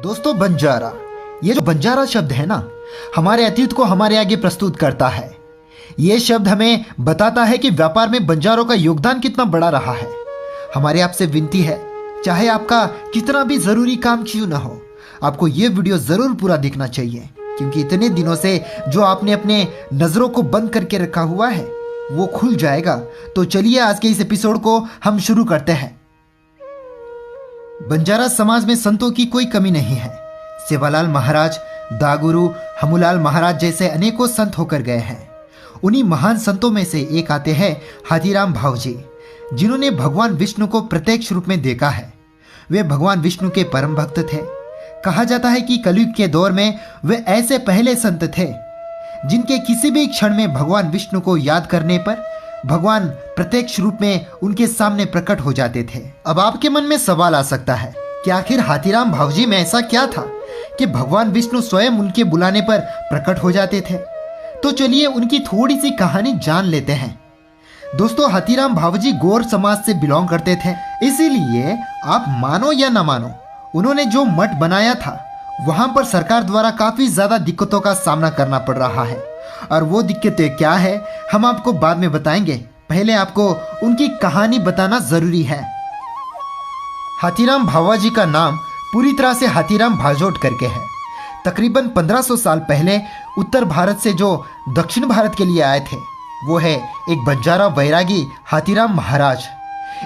दोस्तों, बंजारा, ये जो बंजारा शब्द है ना, हमारे अतीत को हमारे आगे प्रस्तुत करता है। ये शब्द हमें बताता है कि व्यापार में बंजारों का योगदान कितना बड़ा रहा है। हमारे आपसे विनती है, चाहे आपका कितना भी जरूरी काम क्यों ना हो, आपको ये वीडियो जरूर पूरा देखना चाहिए, क्योंकि इतने दिनों से जो आपने अपने नजरों को बंद करके रखा हुआ है वो खुल जाएगा। तो चलिए आज के इस एपिसोड को हम शुरू करते हैं। बंजारा समाज में संतों की कोई कमी नहीं है। सेवालाल महाराज, दागुरु, हमूलाल महाराज जैसे अनेकों संत होकर गए हैं। उन्हीं महान संतों में से एक आते हैं हाथीराम भावजी, जिन्होंने भगवान विष्णु को प्रत्यक्ष रूप में देखा है। वे भगवान विष्णु के परम भक्त थे। कहा जाता है कि कलयुग के दौर में वे ऐसे पहले संत थे जिनके किसी भी क्षण में भगवान विष्णु को याद करने पर भगवान प्रत्यक्ष रूप में उनके सामने प्रकट हो जाते थे। अब आपके मन में सवाल आ सकता है कि आखिर हाथीराम भावजी में ऐसा क्या था कि भगवान विष्णु स्वयं उनके बुलाने पर प्रकट हो जाते थे। तो चलिए उनकी थोड़ी सी कहानी जान लेते हैं। दोस्तों, हाथीराम भावजी गौर समाज से बिलोंग करते थे, इसीलिए आप मानो या ना मानो, उन्होंने जो मठ बनाया था वहां पर सरकार द्वारा काफी ज्यादा दिक्कतों का सामना करना पड़ रहा है। और वो दिक्कतें क्या है हम आपको बाद में बताएंगे। पहले आपको उनकी कहानी बताना जरूरी है। हाथीराम भावाजी का नाम पूरी तरह से हाथीराम भाजोट करके है। तकरीबन 1500 साल पहले उत्तर भारत से जो दक्षिण भारत के लिए आए थे वो है एक बंजारा वैरागी हाथीराम महाराज।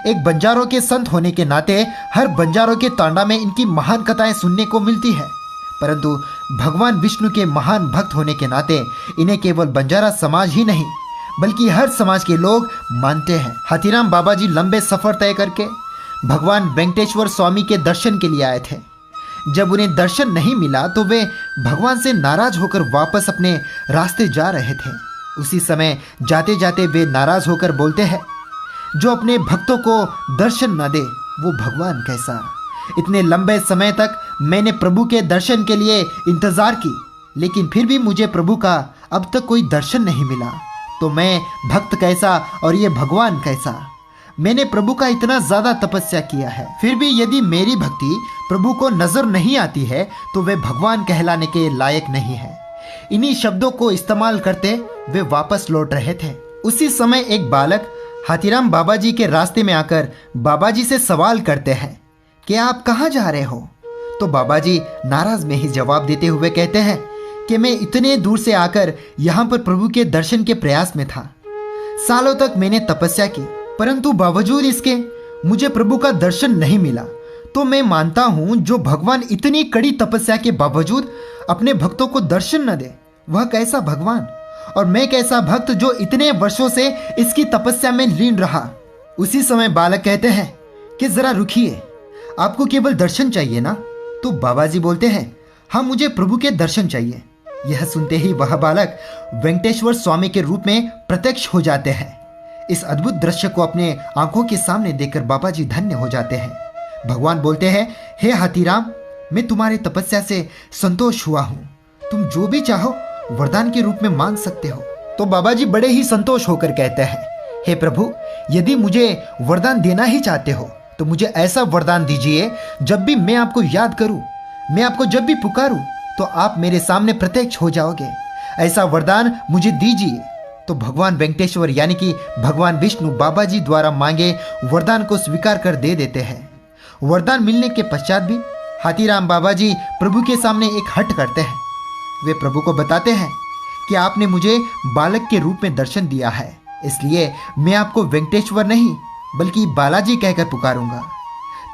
एक बंजारों के संत होने के नाते हर बंजारों के तांडा में इनकी महान कथाएं सुनने को मिलती है, परंतु भगवान विष्णु के महान भक्त होने के नाते इन्हें केवल बंजारा समाज ही नहीं बल्कि हर समाज के लोग मानते हैं। हाथीराम बाबाजी लंबे सफर तय करके भगवान वेंकटेश्वर स्वामी के दर्शन के लिए आए थे। जब उन्हें दर्शन नहीं मिला तो वे भगवान से नाराज होकर वापस अपने रास्ते जा रहे थे। उसी समय जाते जाते वे नाराज होकर बोलते हैं, जो अपने भक्तों को दर्शन न दे वो भगवान कैसा। इतने लंबे समय तक मैंने प्रभु के दर्शन के लिए इंतजार की, लेकिन फिर भी मुझे प्रभु का अब तक कोई दर्शन नहीं मिला, तो मैं भक्त कैसा और ये भगवान कैसा। मैंने प्रभु का इतना ज्यादा तपस्या किया है, फिर भी यदि मेरी भक्ति प्रभु को नजर नहीं आती है तो वे भगवान कहलाने के लायक नहीं है। इन्हीं शब्दों को इस्तेमाल करते वे वापस लौट रहे थे। उसी समय एक बालक हाथीराम बाबाजी के रास्ते में आकर बाबाजी से सवाल करते हैं कि आप कहाँ जा रहे हो। तो बाबाजी नाराज में ही जवाब देते हुए कहते हैं कि मैं इतने दूर से आकर यहाँ पर प्रभु के दर्शन के प्रयास में था। सालों तक मैंने तपस्या की, परंतु बावजूद इसके मुझे प्रभु का दर्शन नहीं मिला। तो मैं मानता हूँ जो भगवान इतनी कड़ी तपस्या के बावजूद अपने भक्तों को दर्शन न दे वह कैसा भगवान, और मैं कैसा भक्त जो इतने वर्षों से इसकी तपस्या में लीन रहा। उसी समय बालक कहते हैं कि जरा रुकिए, आपको केवल दर्शन चाहिए ना। तो बाबाजी बोलते हैं, हाँ मुझे प्रभु के दर्शन चाहिए। यह सुनते ही वह बालक वेंकटेश्वर स्वामी के रूप में प्रत्यक्ष हो जाते हैं। इस अद्भुत दृश्य को अपने आंखों के सामने देखकर बाबाजी धन्य हो जाते हैं। भगवान बोलते हैं, हे हाथीराम, मैं तुम्हारी तपस्या से संतोष हुआ हूँ, तुम जो भी चाहो वरदान के रूप में मांग सकते हो। तो बाबाजी बड़े ही संतोष होकर कहते हैं, हे प्रभु, यदि मुझे वरदान देना ही चाहते हो तो मुझे ऐसा वरदान दीजिए जब भी मैं आपको याद करूं, मैं आपको जब भी पुकारूं तो आप मेरे सामने प्रत्यक्ष हो जाओगे। ऐसा वरदान मुझे दीजिए। तो भगवान वेंकटेश्वर यानी कि भगवान विष्णु बाबाजी द्वारा मांगे वरदान को स्वीकार कर दे देते हैं। वरदान मिलने के पश्चात भी हाथीराम बाबाजी प्रभु के सामने एक हट करते हैं। वे प्रभु को बताते हैं कि आपने मुझे बालक के रूप में दर्शन दिया है, इसलिए मैं आपको वेंकटेश्वर नहीं बल्कि बालाजी कहकर पुकारूंगा।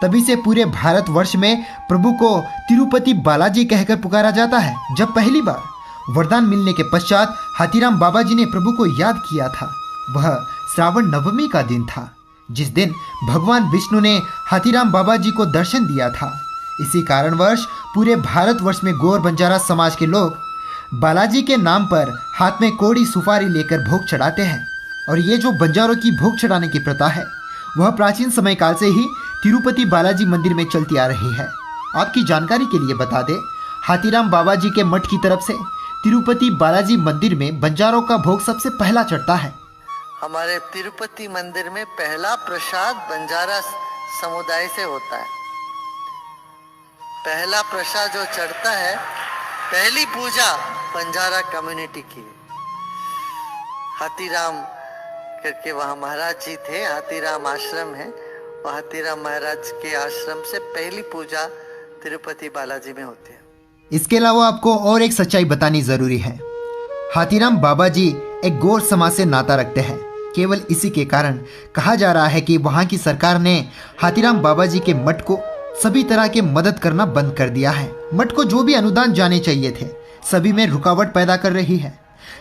तभी से पूरे भारतवर्ष में प्रभु को तिरुपति बालाजी कहकर पुकारा जाता है। जब पहली बार वरदान मिलने के पश्चात हाथीराम बाबाजी ने प्रभु को याद किया था, वह श्रावण नवमी का दिन था, जिस दिन भगवान विष्णु ने हाथीराम बाबाजी को दर्शन दिया था। इसी कारणवश पूरे भारतवर्ष में गौर बंजारा समाज के लोग बालाजी के नाम पर हाथ में कोड़ी सुपारी लेकर भोग चढ़ाते हैं। और ये जो बंजारों की भोग चढ़ाने की प्रथा है वह प्राचीन समय काल से ही तिरुपति बालाजी मंदिर में चलती आ रही है। आपकी जानकारी के लिए बता दें, हाथीराम बाबाजी के मठ की तरफ से तिरुपति बालाजी मंदिर में बंजारों का भोग सबसे पहला चढ़ता है। हमारे तिरुपति मंदिर में पहला प्रसाद बंजारा समुदाय से होता है। पहला प्रसाद जो चढ़ता है, पहली पूजा बंजारा कम्युनिटी की है। हाथीराम करके वहाँ महाराज जी थे, हाथीराम आश्रम है, और हाथीराम महाराज के आश्रम से पहली पूजा तिरुपति बालाजी में होती है। इसके अलावा आपको और एक सच्चाई बतानी जरूरी है। हाथीराम बाबा जी एक गौर समाज से नाता रखते हैं। केवल इसी के कारण कहा जा रहा है कि वहाँ की सरकार ने हाथीराम बाबा जी के मठ को सभी तरह के मदद करना बंद कर दिया है। मठ को जो भी अनुदान जाने चाहिए थे, सभी में रुकावट पैदा कर रही है।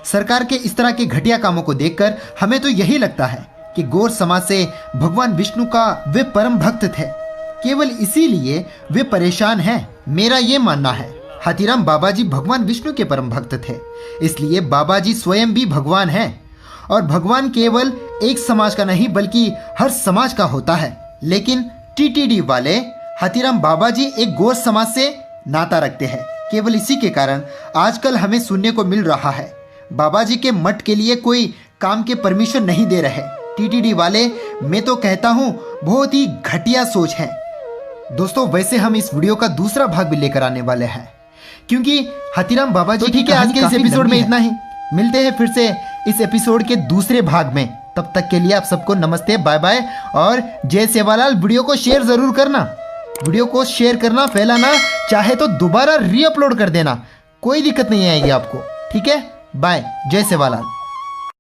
सरकार के इस तरह के घटिया कामों को देखकर हमें तो यही लगता है कि गौर समाज से भगवान विष्णु का वे परम भक्त थे, केवल इसीलिए वे परेशान हैं। मेरा ये मानना है, हाथीराम बाबा जी भगवान विष्णु के परम भक्त थे, इसलिए बाबा जी स्वयं भी भगवान हैं। और भगवान केवल एक समाज का नहीं बल्कि हर समाज का होता है। लेकिन टीटीडी वाले हाथीराम बाबा जी एक गौर समाज से नाता रखते हैं। केवल इसी के कारण आजकल हमें सुनने को मिल रहा है बाबा जी के मठ के लिए कोई काम के परमिशन नहीं दे रहे। टीटीडी वाले, मैं तो कहता हूँ, बहुत ही घटिया सोच है। दोस्तों, वैसे हम इस वीडियो का दूसरा भाग भी लेकर आने वाले हैं, क्योंकि हाथीराम बाबा जी ठीक है, आज के इस एपिसोड में इतना ही। मिलते हैं फिर से इस एपिसोड के दूसरे भाग में। तब तक के लिए आप सबको नमस्ते, बाय बाय और जय सेवालाल। वीडियो को शेयर जरूर करना, वीडियो को शेयर करना, फैलाना, चाहे तो दोबारा री अपलोड कर देना, कोई दिक्कत नहीं आएगी आपको। ठीक है, बाय, जय सेवालाल।